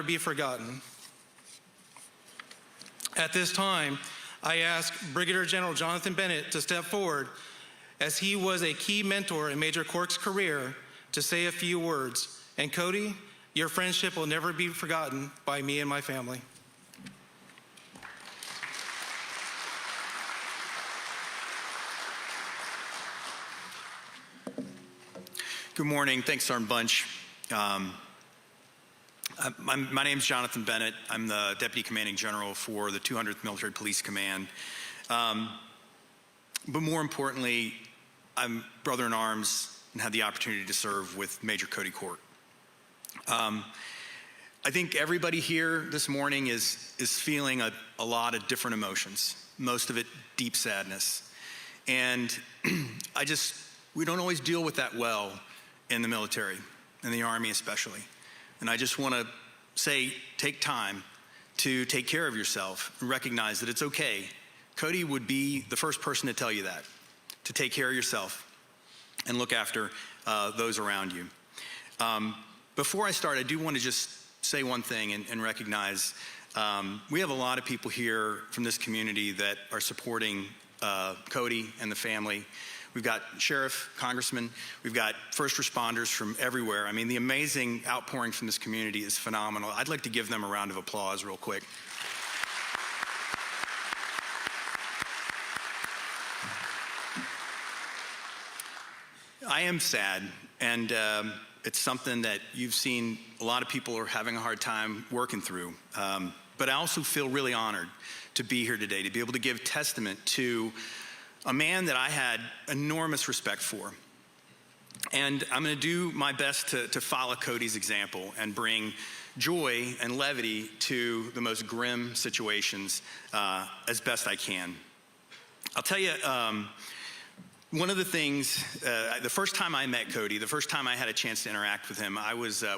be forgotten. At this time, I ask Brigadier General Jonathan Bennett to step forward, as he was a key mentor in Major Khork's career, to say a few words. And Cody, your friendship will never be forgotten by me and my family. Good morning. Thanks, Sergeant Bunch. My name's Jonathan Bennett. I'm the Deputy Commanding General for the 200th Military Police Command. But more importantly, I'm brother-in-arms and had the opportunity to serve with Major Cody Khork. I think everybody here this morning is feeling a lot of different emotions, most of it deep sadness. And we don't always deal with that well in the military, in the Army especially. And I just want to say, take time to take care of yourself and recognize that it's okay. Cody would be the first person to tell you that, to take care of yourself and look after those around you. Before I start, I do want to just say one thing and recognize we have a lot of people here from this community that are supporting Cody and the family. We've got sheriff, congressman, we've got first responders from everywhere. I mean, the amazing outpouring from this community is phenomenal. I'd like to give them a round of applause real quick. I am sad, and it's something that you've seen a lot of people are having a hard time working through. But I also feel really honored to be here today, to be able to give testament to a man that I had enormous respect for. And I'm gonna do my best to follow Cody's example and bring joy and levity to the most grim situations as best I can. I'll tell you, one of the things, the first time I met Cody, the first time I had a chance to interact with him,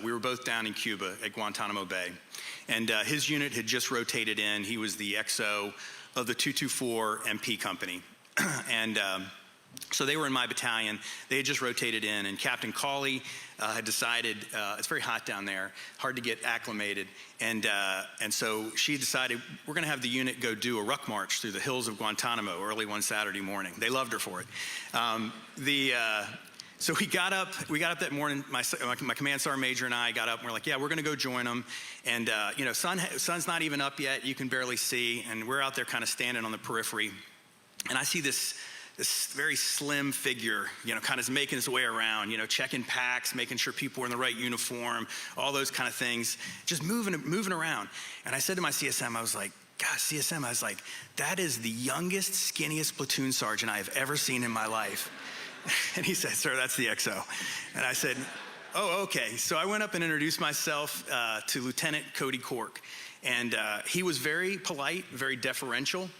we were both down in Cuba at Guantanamo Bay. And his unit had just rotated in. He was the XO of the 224 MP company. And so they were in my battalion. They had just rotated in, and Captain Cawley had decided, it's very hot down there, hard to get acclimated, and so she decided, we're gonna have the unit go do a ruck march through the hills of Guantanamo early one Saturday morning. They loved her for it. So we got up that morning, my command sergeant major and I got up, and we're like, yeah, we're gonna go join them. And you know, sun's not even up yet, you can barely see, and we're out there kind of standing on the periphery. And I see this very slim figure, you know, kind of making his way around, you know, checking packs, making sure people are in the right uniform, all those kind of things, just moving around. And I said to my CSM, I was like, gosh, CSM, I was like, that is the youngest, skinniest platoon sergeant I have ever seen in my life. And he said, sir, that's the XO. And I said, oh, okay. So I went up and introduced myself to Lieutenant Cody Khork. And he was very polite, very deferential.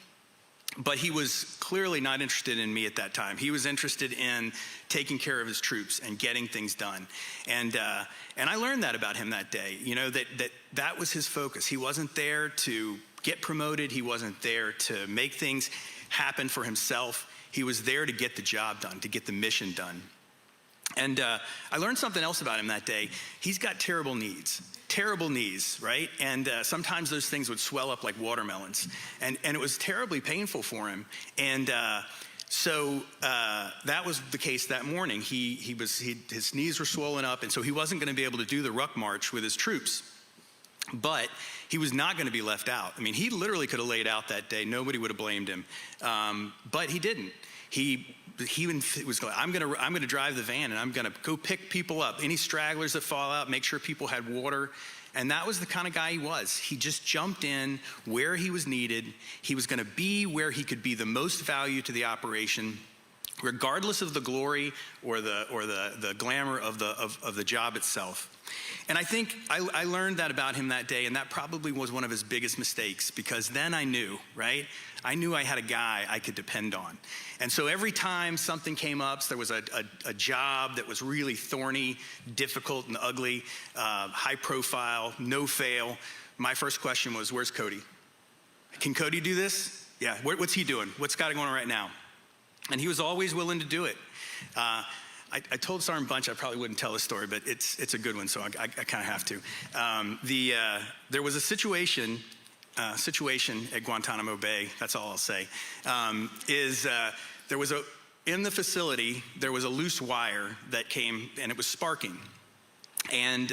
But he was clearly not interested in me at that time. He was interested in taking care of his troops and getting things done. And I learned that about him that day, you know, that was his focus. He wasn't there to get promoted. He wasn't there to make things happen for himself. He was there to get the job done, to get the mission done. And I learned something else about him that day. He's got terrible knees, right? And sometimes those things would swell up like watermelons. And it was terribly painful for him. And so that was the case that morning. His knees were swollen up, and so he wasn't gonna be able to do the ruck march with his troops. But he was not gonna be left out. I mean, he literally could have laid out that day. Nobody would have blamed him. But he didn't. He was going, I'm gonna drive the van, and I'm gonna go pick people up. Any stragglers that fall out, make sure people had water. And that was the kind of guy he was. He just jumped in where he was needed. He was gonna be where he could be the most value to the operation, regardless of the glory or the glamour of the job itself. And I think I learned that about him that day, and that probably was one of his biggest mistakes, because then I knew, right? I knew I had a guy I could depend on. And so every time something came up, so there was a job that was really thorny, difficult and ugly, high profile, no fail, my first question was, where's Cody? Can Cody do this? Yeah, what's he doing? What's got going on right now? And he was always willing to do it. I told Sergeant Bunch I probably wouldn't tell the story, but it's a good one, so I kind of have to. There was a situation at Guantanamo Bay, that's all I'll say, in the facility, there was a loose wire that came, and it was sparking. And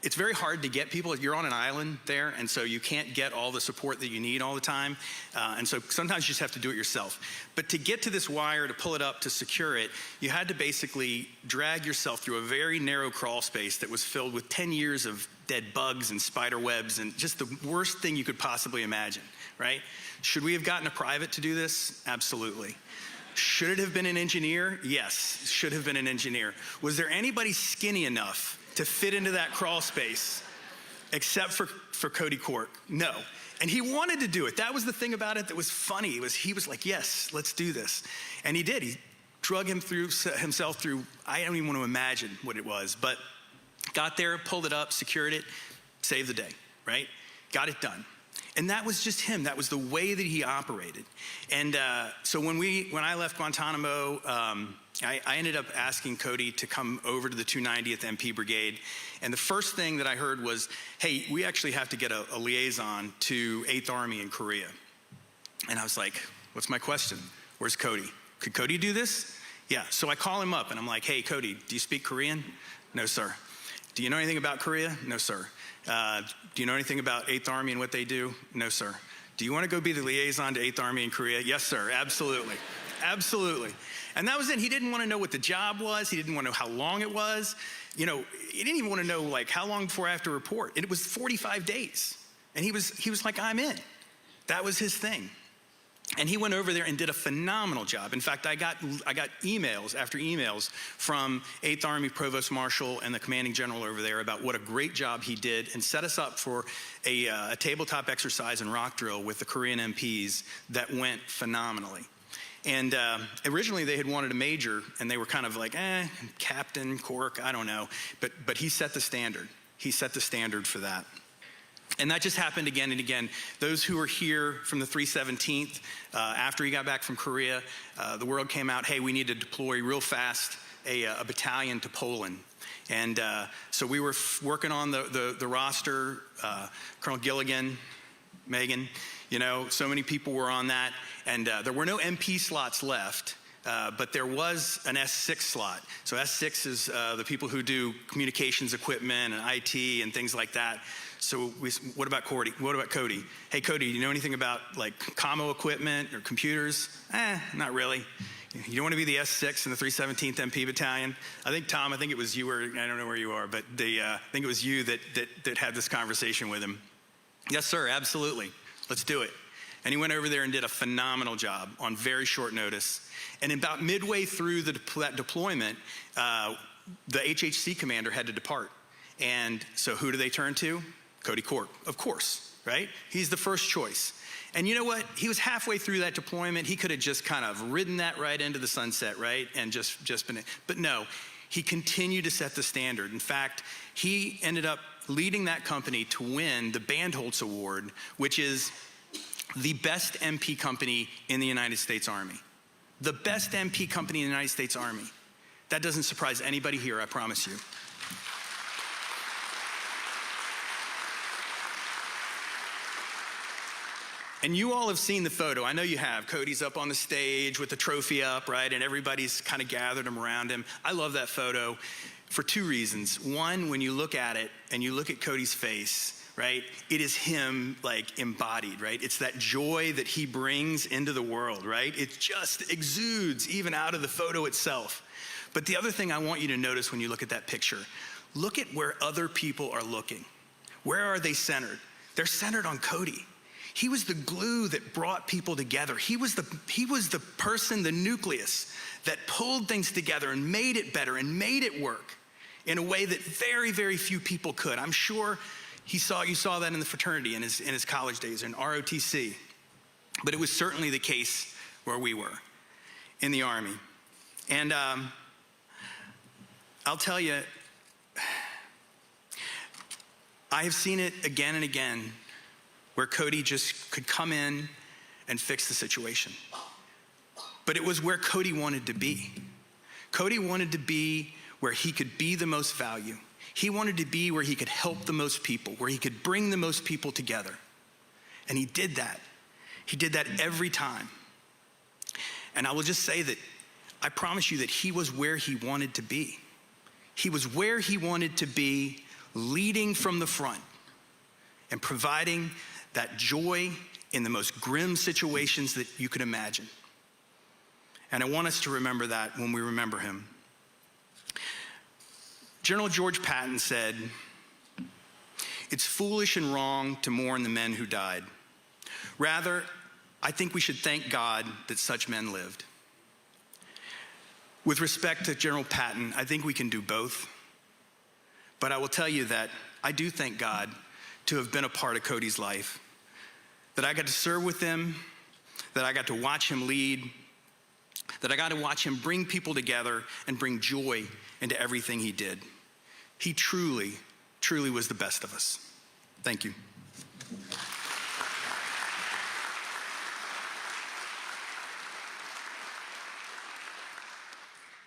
it's very hard to get people. You're on an island there, and so you can't get all the support that you need all the time. And so sometimes you just have to do it yourself. But to get to this wire, to pull it up, to secure it, you had to basically drag yourself through a very narrow crawl space that was filled with 10 years of dead bugs and spider webs and just the worst thing you could possibly imagine, right? Should we have gotten a private to do this? Absolutely. Should it have been an engineer? Yes, should have been an engineer. Was there anybody skinny enough to fit into that crawl space except for Cody Khork? No. And he wanted to do it. That was the thing about it that was funny. He was like, yes, let's do this. And he did. He drug himself through, I don't even want to imagine what it was, but got there, pulled it up, secured it, saved the day, right? Got it done. And that was just him. That was the way that he operated. And so when I left Guantanamo, I ended up asking Cody to come over to the 290th MP Brigade. And the first thing that I heard was, hey, we actually have to get a liaison to 8th Army in Korea. And I was like, what's my question? Where's Cody? Could Cody do this? Yeah. So I call him up and I'm like, hey, Cody, do you speak Korean? No, sir. Do you know anything about Korea? No, sir. Do you know anything about 8th Army and what they do? No, sir. Do you want to go be the liaison to 8th Army in Korea? Yes, sir. Absolutely. Absolutely. And that was it. He didn't want to know what the job was. He didn't want to know how long it was. You know, he didn't even want to know, like, how long before I have to report. And it was 45 days. And he was like, I'm in. That was his thing. And he went over there and did a phenomenal job. In fact, I got emails after emails from 8th Army Provost Marshal and the commanding general over there about what a great job he did and set us up for a tabletop exercise and rock drill with the Korean MPs that went phenomenally. And originally they had wanted a major, and they were kind of like, Captain Khork, I don't know. But he set the standard. He set the standard for that. And that just happened again and again. Those who were here from the 317th, after he got back from Korea, the word came out, hey, we need to deploy real fast a battalion to Poland. And so we were working on the roster, Colonel Gilligan, Megan, you know, so many people were on that. And there were no MP slots left. But there was an S6 slot. So S6 is the people who do communications equipment and IT and things like that. So what about Cody? Hey, Cody, do you know anything about like commo equipment or computers? Not really. You don't want to be the S6 in the 317th MP Battalion? I think, Tom, it was you, or I don't know where you are, but I think it was you that had this conversation with him. Yes, sir, absolutely. Let's do it. And he went over there and did a phenomenal job on very short notice. And about midway through that deployment, the HHC commander had to depart. And so who do they turn to? Cody Khork, of course, right? He's the first choice. And you know what? He was halfway through that deployment. He could have just kind of ridden that right into the sunset, right? And just been, but no, he continued to set the standard. In fact, he ended up leading that company to win the Bandholz Award, which is the best MP company in the United States Army. The best MP company in the United States Army. That doesn't surprise anybody here, I promise you. And you all have seen the photo. I know you have. Cody's up on the stage with the trophy up, right? And everybody's kind of gathered around him. I love that photo for two reasons. One, when you look at it and you look at Cody's face, right? It is him like embodied, right? It's that joy that he brings into the world, right? It just exudes even out of the photo itself. But the other thing I want you to notice when you look at that picture, look at where other people are looking. Where are they centered? They're centered on Cody. He was the glue that brought people together. He was the person, the nucleus that pulled things together and made it better and made it work in a way that very, very few people could. I'm sure you saw that in the fraternity in his college days in ROTC. But it was certainly the case where we were in the Army. And I'll tell you, I have seen it again and again where Cody just could come in and fix the situation. But it was where Cody wanted to be. Cody wanted to be where he could be the most value. He wanted to be where he could help the most people, where he could bring the most people together. And he did that. He did that every time. And I will just say that I promise you that he was where he wanted to be. He was where he wanted to be, leading from the front and providing that joy in the most grim situations that you could imagine. And I want us to remember that when we remember him. General George Patton said, "It's foolish and wrong to mourn the men who died. Rather, I think we should thank God that such men lived." With respect to General Patton, I think we can do both. But I will tell you that I do thank God to have been a part of Cody's life, that I got to serve with him, that I got to watch him lead, that I got to watch him bring people together and bring joy into everything he did. He truly, truly was the best of us. Thank you.